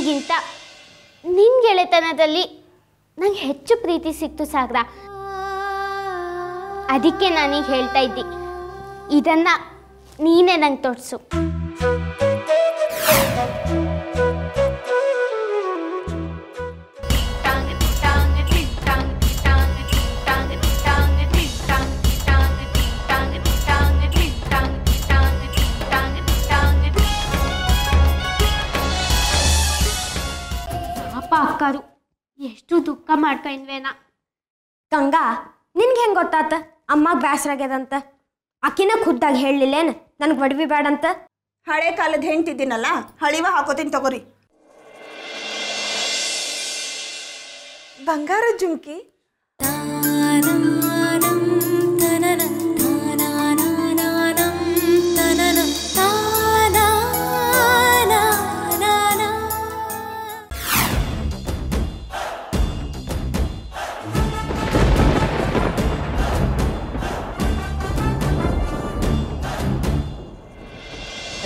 ಗೆಳೆತನಗಿಂತ ನಿನ್ನ ಗೆಳೆತನದಲ್ಲಿ ನಂಗೆ ಹೆಚ್ಚು ಪ್ರೀತಿ ಸಿಕ್ತು ಸಾಗರ. ಅದಕ್ಕೆ ನಾನೀಗ ಹೇಳ್ತಾ ಇದ್ದಿ, ಇದನ್ನ ನೀನೇ ನಂಗೆ ತೋರಿಸು. ಅಕ್ಕರು ಎಷ್ಟು ದುಃಖ ಮಾಡ್ಕೊಂಡ್ವೇನ. ಗಂಗಾ, ನಿನ್ಗೆ ಹೆಂಗೆ ಗೊತ್ತಾತ ಅಮ್ಮಗೆ ಬೇಸರಾಗ್ಯದಂತ? ಅಕ್ಕಿನ ಖುದ್ದಾಗಿ ಹೇಳಲಿಲ್ಲೇನು ನನಗೆ ಒಡವಿ ಬೇಡಂತ? ಹಳೆ ಕಾಲದ ಹೆಂಡ್ತಿದ್ದೀನಲ್ಲ, ಹಳಿವ ಹಾಕೋತೀನಿ ತಗೋರಿ. ಬಂಗಾರ ಜುಮ್ಕಿ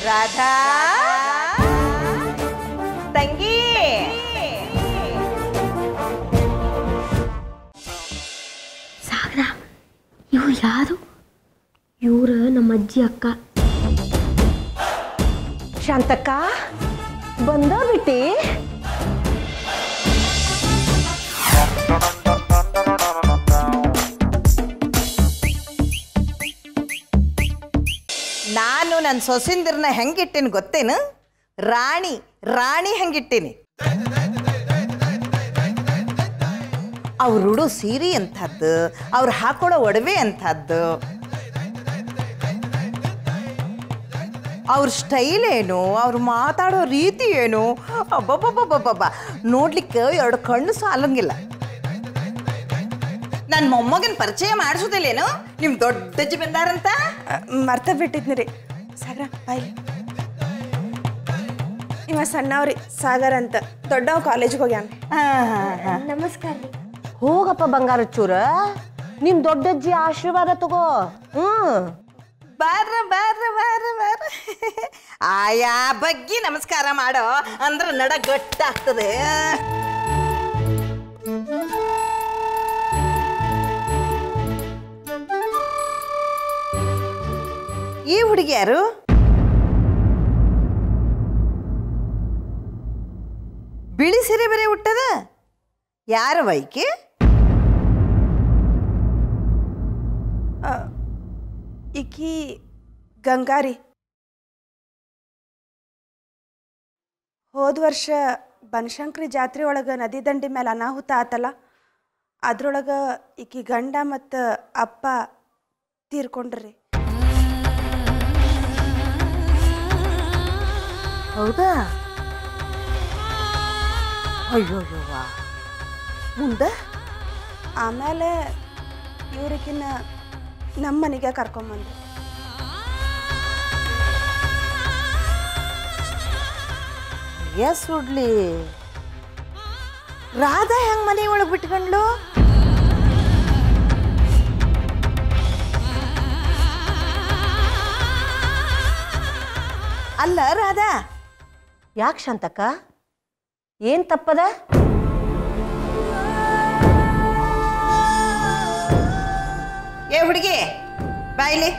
ರಾಧಾ ತಂಗಿ. ಸಾಗರ, ಇವು ಯಾರು? ಇವ್ರು ನಮ್ಮ ಅಜ್ಜಿ ಅಕ್ಕ. ಶಾಂತಕ್ಕ ಬಂದ ಬಿಟ್ಟಿ? ನಾನು ನನ್ನ ಸೊಸೆಂದಿರನ್ನ ಹೆಂಗಿಟ್ಟೀನಿ ಗೊತ್ತೇನು? ರಾಣಿ ರಾಣಿ ಹೆಂಗಿಟ್ಟೀನಿ. ಅವ್ರು ಉಡೋ ಸೀರೆ ಅಂಥದ್ದು, ಅವ್ರು ಹಾಕೊಳ್ಳೋ ಒಡವೆ ಅಂಥದ್ದು, ಅವ್ರ ಸ್ಟೈಲ್ ಏನು, ಅವ್ರು ಮಾತಾಡೋ ರೀತಿ ಏನು, ಅಬ್ಬಬ್ಬಬ್ಬಬ್ಬಬ್ಬ ನೋಡ್ಲಿಕ್ಕೆ ಎರಡು ಕಣ್ಣು ಸಾಲಂಗಿಲ್ಲ. ನನ್ನ ಮೊಮ್ಮಗನ ಪರಿಚಯ ಮಾಡಿಸೋದಿಲ್ಲೇನು? ನಿಮ್ಮ ದೊಡ್ಡಜ್ಜಿ ಬಂದಾರಂತ ಮರ್ತ ಬಿಟ್ಟಿದ್ನಿ ರೀ. ಸಾಗರ ಬಾಯ್ಲಿ. ಇವ ಸಣ್ಣವ್ರಿ ಸಾಗರ್ ಅಂತ, ದೊಡ್ಡವ ಕಾಲೇಜ್ಗೆ ಹೋಗ್ಯಾನ. ನಮಸ್ಕಾರ ರೀ. ಹೋಗಪ್ಪ ಬಂಗಾರ ಚೂರ, ನಿಮ್ ದೊಡ್ಡಜ್ಜಿ ಆಶೀರ್ವಾದ ತಗೋ. ಬಾರ ಬಾರ ಬಾರ ಬಾರ. ಆಯಾ ಬಗ್ಗೆ ನಮಸ್ಕಾರ ಮಾಡೋ ಅಂದ್ರೆ ನಡ ಗಟ್ಟಾಗ್ತದೆ. ಈ ಹುಡುಗಿ ಯಾರು? ಬಿಳಿ ಸೀರೆ ಬೇರೆ ಹುಟ್ಟದ, ಯಾರ ವೈಕಿ? ಈಕಿ ಗಂಗಾರಿ. ಹೋದ ವರ್ಷ ಬನಶಂಕರಿ ಜಾತ್ರೆ ಒಳಗೆ ನದಿ ದಂಡಿ ಮೇಲೆ ಅನಾಹುತ ಆತಲ್ಲ, ಅದ್ರೊಳಗೆ ಈಕಿ ಗಂಡ ಮತ್ತು ಅಪ್ಪ ತೀರ್ಕೊಂಡ್ರಿ. ಹೌದಾ? ಅಯ್ಯೋಯ್ಯವ್ವ, ಮುಂದೆ ಆಮೇಲೆ ಇವ್ರಿಗಿನ್ನ ನಮ್ಮ ಮನೆಗೆ ಕರ್ಕೊಂಬಂದ್ರು. ಎಸ್ ಸುಡ್ಲಿ, ರಾಧಾ ಹೆಂಗ್ ಮನೆ ಒಳಗೆ ಬಿಟ್ಕೊಂಡ್ಲು? ಅಲ್ಲ ರಾಧಾ, ಯಾಕೆ ಶಾಂತಕ್ಕ, ಏನ್ ತಪ್ಪದ? ಏ ಹುಡುಗಿ ಬಾಯ್ಲಿ,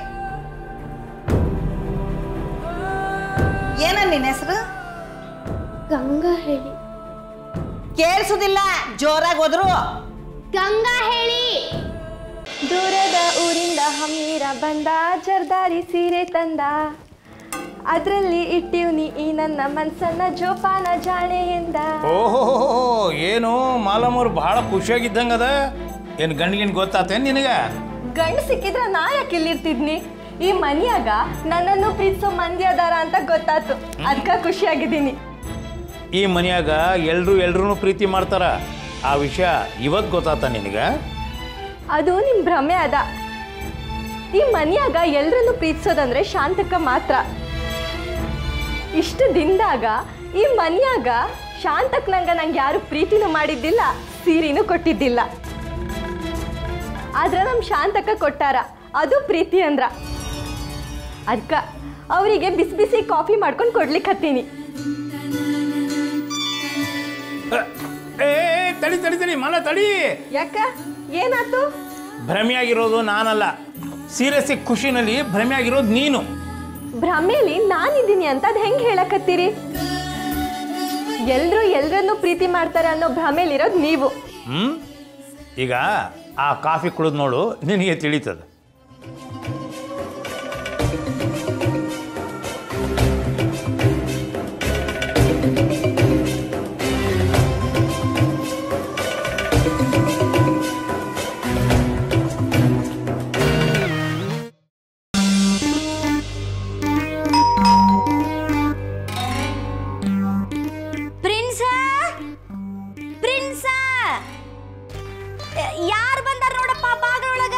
ಏನ ನಿನ್ನ ಹೆಸರು? ಗಂಗಾ ಹೇಳಿ. ಕೇಳಿಸುದಿಲ್ಲ, ಜೋರಾಗಿ ಹೋದ್ರು. ಗಂಗಾ ಹೇಳಿ. ದೂರದ ಊರಿಂದ ಹಮ್ಮೀರ ಬಂದ, ಜರ್ದಾರಿ ಸೀರೆ ತಂದ, ಅದರಲ್ಲಿ ಇಟ್ಟಿವ್ನಿ ಈ ನನ್ನ ಮನ್ಸನ್ನ ಜೋಪಾನ ಜಾಣೆಯಿಂದ. ಓಹೋ, ಏನು ಮಾಲಮ್ಮವ್ರು ಬಹಳ ಖುಷಿಯಾಗಿದ್ದಂಗದ. ಏನು ಗಂಡಿಗಿನ್ ಗೊತ್ತಾತೇನು ನಿನಗ? ಗಂಡು ಸಿಕ್ಕಿದ್ರ ನಾ ಯಾಕೆ ಇಲ್ಲಿರ್ತಿದ್ನಿ? ಈ ಮನ್ಯಾಗ ನನ್ನನ್ನು ಪ್ರೀತಿಸೋ ಮಂದಿ ಅದಾರ ಅಂತ ಗೊತ್ತಾತು, ಅದಕ್ಕೆ ಖುಷಿಯಾಗಿದ್ದೀನಿ. ಈ ಮನ್ಯಾಗ ಎಲ್ರೂ ಪ್ರೀತಿ ಮಾಡ್ತಾರ, ಆ ವಿಷಯ ಇವತ್ತು ಗೊತ್ತಾತ ನಿನಗ? ಅದು ನಿಮ್ಮ ಭ್ರಮೆ ಅದ. ಈ ಮನ್ಯಾಗ ಎಲ್ರನ್ನು ಪ್ರೀತಿಸೋದಂದ್ರೆ ಶಾಂತಕ್ಕ ಮಾತ್ರ. ಇಷ್ಟು ದಿನದಾಗ ಈ ಮನ್ಯಾಗ ಶಾಂತಕ್ ನಂಗೆ ಯಾರು ಪ್ರೀತಿನೂ ಮಾಡಿದ್ದಿಲ್ಲ, ಸೀರೆನೂ ಕೊಟ್ಟಿದ್ದಿಲ್ಲ. ಆದ್ರೆ ನಮ್ಮ ಶಾಂತಕ್ಕ ಕೊಟ್ಟಾರ, ಅದು ಪ್ರೀತಿ ಅಂದ್ರ. ಅದಕ್ಕೆ ಅವರಿಗೆ ಬಿಸಿ ಬಿಸಿ ಕಾಫಿ ಮಾಡ್ಕೊಂಡು ಕೊಡ್ಲಿಕ್ಕೆ ಹತ್ತೀನಿ. ಏ ತಡಿ ತಡಿ ತಡಿ ಮಲ ತಡಿ. ಯಾಕ ಏನಾಯ್ತು? ಭ್ರಮೆಯಾಗಿರೋದು ನಾನಲ್ಲ, ಸೀರಿಯಸ್ ಖುಷಿನಲ್ಲಿ ಭ್ರಮೆಯಾಗಿರೋದು ನೀನು. ಭ್ರಮೆಯಲ್ಲಿ ನಾನಿದ್ದೀನಿ ಅಂತ ಅದು ಹೆಂಗೆ ಹೇಳಕತ್ತೀರಿ? ಎಲ್ರು ಎಲ್ರನ್ನೂ ಪ್ರೀತಿ ಮಾಡ್ತಾರೆ ಅನ್ನೋ ಭ್ರಮೆಯಲ್ಲಿರೋದು ನೀವು. ಈಗ ಆ ಕಾಫಿ ಕುಡಿದು ನೋಡು, ನಿನಗೆ ತಿಳಿತದೆ. ಯಾರು ಬಂದಾರ ನೋಡಪ್ಪ ಬಾಗಿಲೊಳಗ?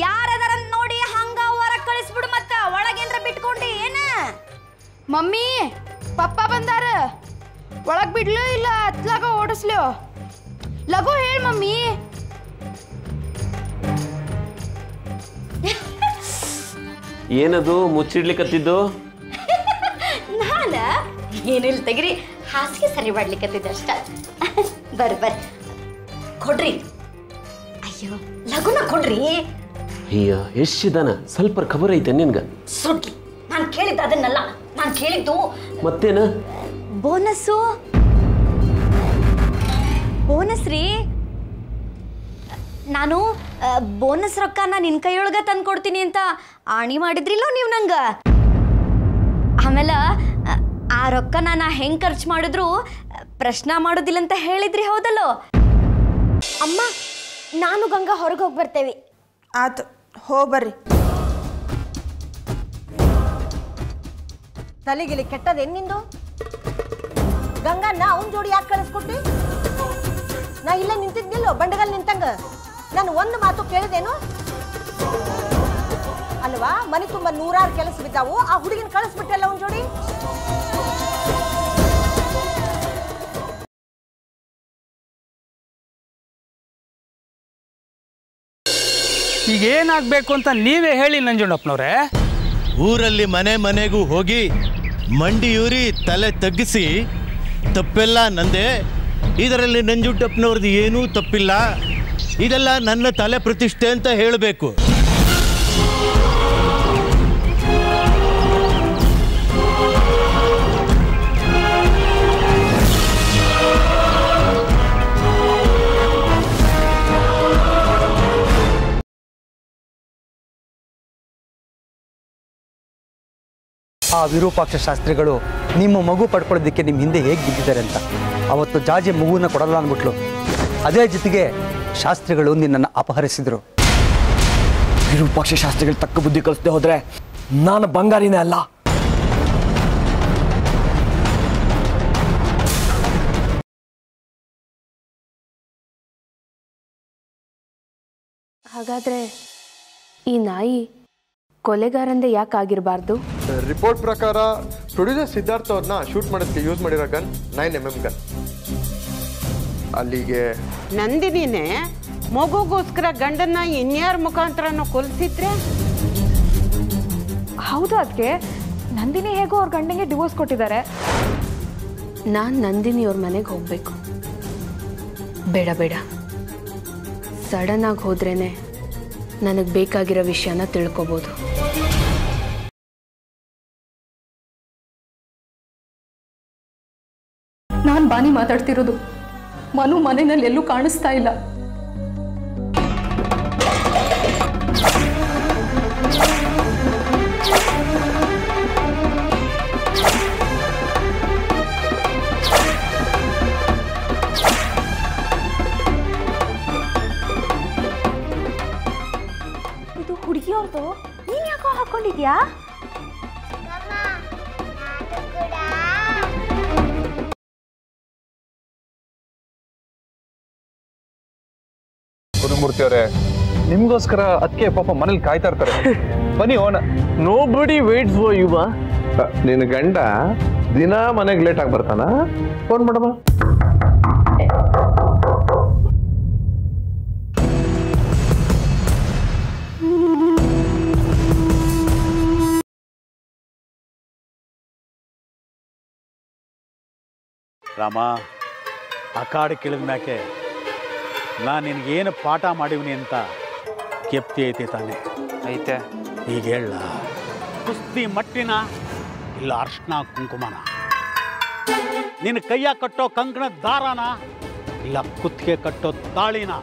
ಯಾರದಾರಂತ ನೋಡಿ ಹಂಗ ಹೊರಗೆ ಕಳಿಸ್ಬಿಡು, ಮತ್ತ ಒಳಗೇಂದ್ರ ಬಿಟ್ಕೊಂಡಿ ಏನ? ಮಮ್ಮಿ ಪಪ್ಪ ಬಂದಾರ, ಒಳಗ್ ಬಿಡ್ಲು ಇಲ್ಲ ಹತ್ಲಾಗ ಓಡಿಸ್ಲು? ಲಘು ಹೇಳ ಮಮ್ಮಿ. ಏನದು ಮುಚ್ಚಿಡ್ಲಿಕ್ಕತ್ತಿದ್ದು? ನಾನ ಏನಿಲ್ಲ ತೆಗಿರಿ, ಹಾಸಿಗೆ ಸರಿ ಮಾಡ್ಲಿಕ್ಕತ್ತಿದ್ದೆ ಅಷ್ಟ. ಬರ್ರಿ ಕೊಡ್ರಿ. ಅಯ್ಯೋ ಲಘುನ ಕೊಡ್ರಿ. ಅಯ್ಯ ಎಷ್ಟಿದಾನ, ಸ್ವಲ್ಪ ಖಬರ್ ಐತೆ ನಿನ್ಗ? ಸುಡ್ಲಿ, ನಾನು ಕೇಳಿದ್ದ ಅದನ್ನಲ್ಲ, ನಾನು ಕೇಳಿದ್ದು ಮತ್ತೇನ? ಬೋನಸ್ ರೀ. ನಾನು ಬೋನಸ್ ರೊಕ್ಕನ ನಿನ್ನ ಕೈಯೊಳಗ ತಂದು ಕೊಡ್ತೀನಿ ಅಂತ ಆಣಿ ಮಾಡಿದ್ರಿಲ್ಲ ನೀವು ನಂಗ. ಆಮೇಲೆ ಆ ರೊಕ್ಕನ ನಾ ಹೆಂಗೆ ಖರ್ಚು ಮಾಡಿದ್ರು ಪ್ರಶ್ನೆ ಮಾಡೋದಿಲ್ಲ ಅಂತ ಹೇಳಿದ್ರಿ, ಹೌದಲ್ಲೋ? ಅಮ್ಮ ನಾನು ಗಂಗಾ ಹೊರಗೆ ಹೋಗಿ ಬರ್ತೇವೆ. ಆತು, ಹೋಗ್ಬರ್ರಿ. ತಲೆಗಿಲಿ ಕೆಟ್ಟದೇನು ನಿಂದು? ಗಂಗನ್ನ ಅವನ ಜೋಡಿ ಯಾಕೆ ಕಳಿಸ್ಕೊಟ್ಟಿ? ನಾ ಇಲ್ಲೇ ನಿಂತಿದ್ನಿಲ್ಲೋ ಬಂಡಗಲ್ ನಿಂತಂಗ. ನಾನು ಒಂದು ಮಾತು ಕೇಳಿದೇನು? ಅಲ್ವಾ, ಮನೆ ತುಂಬ 100 ಕೆಲಸ ಬಿದ್ದಾವು, ಆ ಹುಡುಗಿನ ಕಳಿಸ್ಬಿಟ್ಟಲ್ಲ ಅವನ ಜೋಡಿ. ಈಗ ಏನಾಗಬೇಕು ಅಂತ ನೀವೇ ಹೇಳಿ ನಂಜುಂಡಪ್ಪನವ್ರೆ. ಊರಲ್ಲಿ ಮನೆ ಮನೆಗೂ ಹೋಗಿ ಮಂಡಿಯೂರಿ ತಲೆ ತಗ್ಗಿಸಿ ತಪ್ಪೆಲ್ಲ ನಂದೆ, ಇದರಲ್ಲಿ ನಂಜುಂಡಪ್ಪನವ್ರದ್ದು ಏನೂ ತಪ್ಪಿಲ್ಲ, ಇದೆಲ್ಲ ನನ್ನ ತಲೆ ಪ್ರತಿಷ್ಠೆ ಅಂತ ಹೇಳಬೇಕು. ಆ ವಿರೂಪಾಕ್ಷ ಶಾಸ್ತ್ರಿಗಳು ನಿಮ್ಮ ಮಗು ಪಡ್ಕೊಳ್ಳೋದಕ್ಕೆ ನಿಮ್ಮ ಹಿಂದೆ ಹೇಗೆ ಬಿದ್ದಿದ್ದಾರೆ ಅಂತ ಅವತ್ತು ಜಾಜಿ ಮಗುವನ್ನ ಕೊಡಲ್ಲ ಅಂದ್ಬಿಟ್ಲು. ಅದೇ ಜೊತೆಗೆ ಶಾಸ್ತ್ರಿಗಳು ನಿನ್ನನ್ನು ಅಪಹರಿಸಿದರು. ವಿರೂಪಾಕ್ಷ ಶಾಸ್ತ್ರಿಗಳು ತಕ್ಕ ಬುದ್ಧಿ ಕಲಿಸದೆ ಹೋದ್ರೆ ನಾನು ಬಂಗಾರಿನೇ ಅಲ್ಲ. ಹಾಗಾದ್ರೆ ಈ ನಾಯಿ ಕೊಲೆಗಾರಂದೆ ಯಾಕೆ ಆಗಿರಬಾರ್ದು? ರಿಪೋರ್ಟ್ ಪ್ರಕಾರ ಪ್ರೊಡ್ಯೂಸರ್ ಸಿದ್ಧಾರ್ಥ ಅವ್ರನ್ನ ಶೂಟ್ ಮಾಡೋದಕ್ಕೆ ಯೂಸ್ ಮಾಡಿರೋ ಗನ್ 9mm ಗನ್. ಅಲ್ಲಿಗೆ ನಂದಿನಿನೇ ಮಗುಗೋಸ್ಕರ ಗಂಡನ್ನ ಇನ್ಯಾರ ಮುಖಾಂತರನೂ ಕೊಲ್ಸಿದ್ರೆ? ಹೌದು, ಅದಕ್ಕೆ ನಂದಿನಿ ಹೇಗೋ ಅವ್ರ ಗಂಡಂಗೆ ಡಿವೋರ್ಸ್ ಕೊಟ್ಟಿದ್ದಾರೆ. ನಾನು ನಂದಿನಿ ಅವ್ರ ಮನೆಗೆ ಹೋಗ್ಬೇಕು. ಬೇಡ ಬೇಡ, ಸಡನ್ ಆಗಿ ಹೋದ್ರೇನೆ ನನಗೆ ಬೇಕಾಗಿರೋ ವಿಷಯನ ತಿಳ್ಕೊಬೋದು. ನಾನು ಬಾನಿ ಮಾತಾಡ್ತಿರೋದು. ಮನು ಮನೆಯಲ್ಲಿ ಎಲ್ಲೂ ಕಾಣಿಸ್ತಾ ಇಲ್ಲ. ಇದು ಹುಡುಗಿಯವ್ರದು, ನೀನ್ ಯಾಕೋ ಹಾಕೊಂಡಿದ್ಯಾ? ಗುರುಮೂರ್ತಿ ಅವರೇ, ನಿಮ್ಗೋಸ್ಕರ ಅದಕ್ಕೆ ಪಾಪ ಮನೇಲಿ ಕಾಯ್ತಾ ಇರ್ತಾರೆ. ಬನ್ನಿ ಓನ. Nobody waits for you. ನಿನ್ನ ಗಂಡ ದಿನ ಮನೆಗೆ ಲೇಟ್ ಆಗಿ ಬರ್ತಾನ? ಫೋನ್ ಮಾಡಮ್ಮ. ರಾಮ, ಅಕಾಡೆ ಕೇಳಿದ ಮ್ಯಾಕೆ ನಾನು ನಿನಗೇನು ಪಾಠ ಮಾಡಿವ್ನಿ ಅಂತ ಕೆಪ್ತಿ ಐತಿ ತಾನೆ ಐತೆ. ಈಗ ಹೇಳ, ಕುಸ್ತಿ ಮಟ್ಟಿನ ಇಲ್ಲ ಅರ್ಶನ ಕುಂಕುಮನ? ನಿನ್ನ ಕೈಯ ಕಟ್ಟೋ ಕಂಕಣ ದಾರನ ಇಲ್ಲ ಕುತ್ತಿಗೆ ಕಟ್ಟೋ ತಾಳಿನ?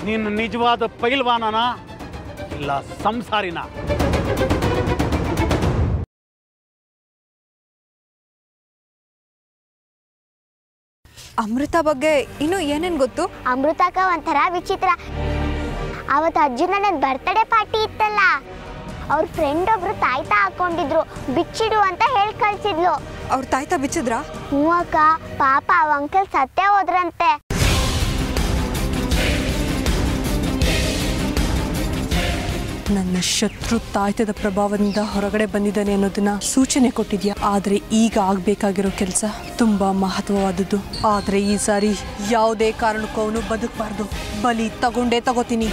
ನಿನ್ನ ನಿಜವಾದ ಪೈಲ್ವಾನನ ಇಲ್ಲ ಸಂಸಾರಿನ? ಅಮೃತ ಬಗ್ಗೆ ಇನ್ನೂ ಏನೇನು ಗೊತ್ತು? ಅಮೃತಕ್ಕ ಒಂಥರ ವಿಚಿತ್ರ. ಅವತ್ತು ಅರ್ಜುನ ನನ್ನ ಬರ್ತ್ಡೇ ಪಾರ್ಟಿ ಇತ್ತಲ್ಲ, ಅವ್ರ ಫ್ರೆಂಡ್ ಒಬ್ರು ತಾಯ್ತಾ ಹಾಕೊಂಡಿದ್ರು, ಬಿಚ್ಚಿಡು ಅಂತ ಹೇಳಿ ಕಳ್ಸಿದ್ಲು. ಅವ್ರ ತಾಯ್ತಾ ಬಿಚ್ಚಿದ್ರಾ? ಹ್ಞೂ ಅಕ್ಕ, ಪಾಪ ಅವ ಅಂಕಲ್ ಸತ್ತೇ ಹೋದ್ರಂತೆ. ನನ್ನ ಶತ್ರು ತಾಯ್ತದ ಪ್ರಭಾವದಿಂದ ಹೊರಗಡೆ ಬಂದಿದ್ದಾನೆ ಅನ್ನೋದನ್ನ ಸೂಚನೆ ಕೊಟ್ಟಿದ್ಯಾ. ಆದರೆ ಈಗ ಆಗಬೇಕಾಗಿರೋ ಕೆಲಸ ತುಂಬಾ ಮಹತ್ವವಾದದ್ದು. ಆದರೆ ಈ ಸಾರಿ ಯಾವುದೇ ಕಾರಣಕ್ಕೂ ಅವನು ಬದುಕಬಾರ್ದು. ಬಲಿ ತಗೊಂಡೇ ತಗೋತೀನಿ.